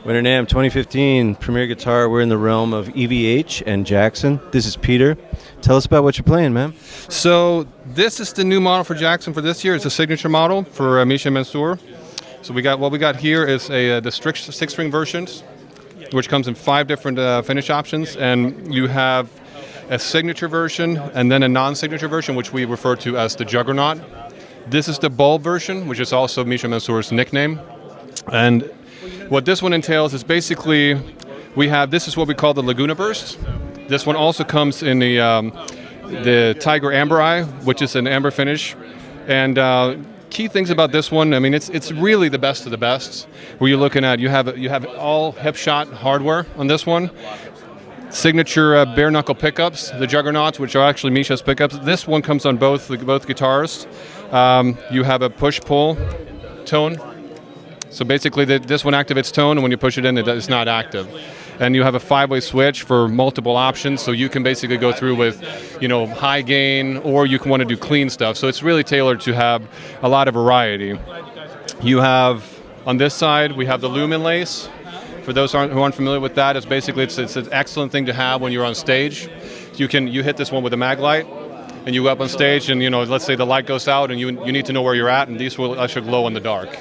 Winter NAMM 2015 Premier Guitar. We're in the realm of EVH and Jackson. This is Peter. Tell us about what you're playing, man. So this is the new model for Jackson for this year. It's a signature model for Misha Mansoor. So what we got here is the six-string versions, which comes in 5 different finish options, and you have a signature version and then a non-signature version, which we refer to as the Juggernaut. This is the bulb version, which is also Misha Mansoor's nickname. And what this one entails is basically this is what we call the Laguna Burst. This one also comes in the Tiger Amber Eye, which is an amber finish. And key things about this one, I mean, it's really the best of the best. Where you're looking at, you have all hip shot hardware on this one. Signature bare knuckle pickups, the Juggernauts, which are actually Misha's pickups. This one comes on both guitars. You have a push-pull tone. So basically, this one activates tone, and when you push it in, it's not active. And you have a 5-way switch for multiple options, so you can basically go through with, high gain, or you can want to do clean stuff. So it's really tailored to have a lot of variety. You have, on this side, we have the lumen lace. For those who aren't familiar with that, it's an excellent thing to have when you're on stage. You hit this one with a mag light, and you go up on stage, and let's say the light goes out, and you need to know where you're at, and these will actually glow in the dark.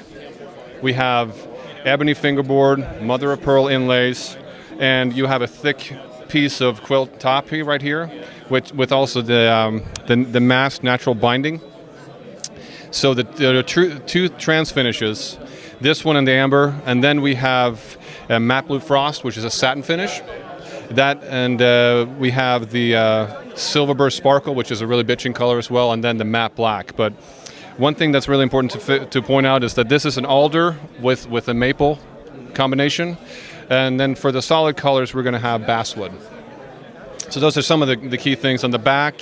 We have ebony fingerboard, mother of pearl inlays, and you have a thick piece of quilt top here, right here, with also the masked natural binding. So there are two trans finishes, this one and the amber, and then we have a matte blue frost, which is a satin finish. That, and we have the silver burst sparkle, which is a really bitching color as well, and then the matte black. But one thing that's really important to point out is that this is an alder with a maple combination. And then for the solid colors, we're going to have basswood. So those are some of the key things. On the back,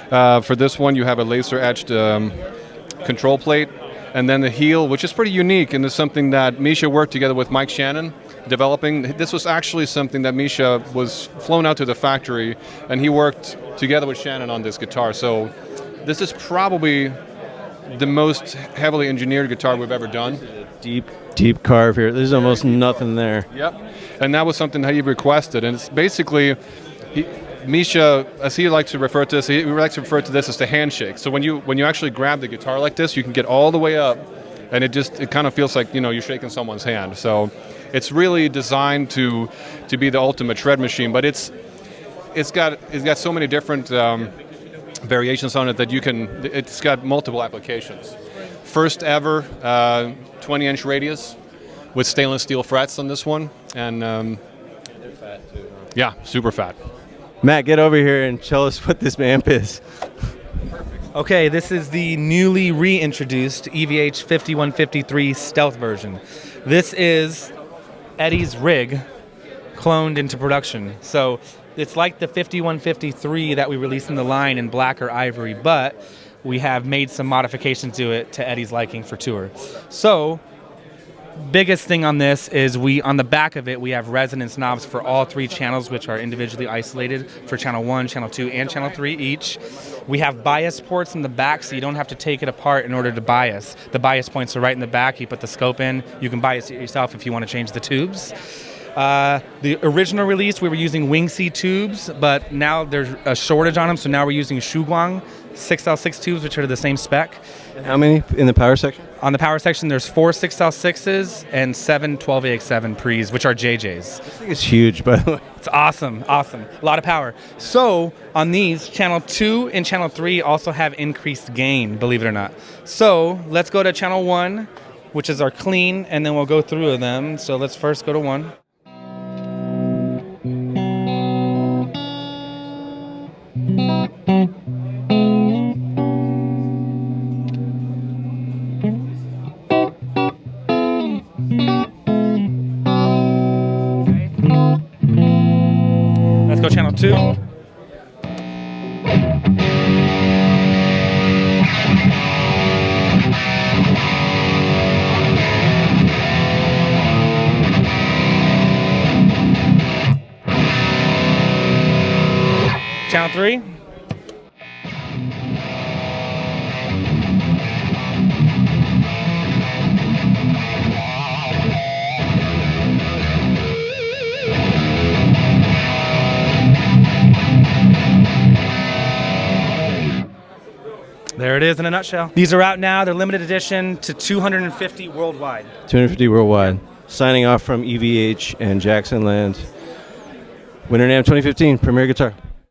for this one, you have a laser-etched control plate. And then the heel, which is pretty unique, and is something that Misha worked together with Mike Shannon developing. This was actually something that Misha was flown out to the factory, and he worked together with Shannon on this guitar. So this is probably the most heavily engineered guitar we've ever done. Deep carve here. There's almost nothing there. Yep. And that was something that he requested. And it's basically, Misha, as he likes to refer to this, he likes to refer to this as the handshake. So when you actually grab the guitar like this, you can get all the way up, and it kind of feels like you're shaking someone's hand. So it's really designed to be the ultimate shred machine. But it's got so many different variations on it that it's got multiple applications. First ever 20-inch radius with stainless steel frets on this one, and they're fat too. Yeah, super fat. Matt, get over here and tell us what this amp is. Okay, this is the newly reintroduced EVH 5153 Stealth version. This is Eddie's rig cloned into production. So it's like the 5153 that we released in the line in black or ivory, but we have made some modifications to it to Eddie's liking for tour. So biggest thing on this is on the back of it, we have resonance knobs for all 3 channels, which are individually isolated for channel 1, channel 2, and channel 3 each. We have bias ports in the back, so you don't have to take it apart in order to bias. The bias points are right in the back. You put the scope in. You can bias it yourself if you want to change the tubes. The original release, we were using Wing C tubes, but now there's a shortage on them, so now we're using Shuguang 6L6 tubes, which are the same spec. And how many in the power section? On the power section, there's 4 6L6s and 7 12AX7 pre's, which are JJs. This thing is huge, by the way. It's awesome. A lot of power. So on these, channel 2 and channel 3 also have increased gain, believe it or not. So let's go to channel 1, which is our clean, and then we'll go through them. So let's first go to 1. Let's go channel 2. Channel 3. There it is in a nutshell. These are out now. They're limited edition to 250 worldwide. 250 worldwide. Signing off from EVH and Jackson Land. Winter NAMM 2015 Premier Guitar.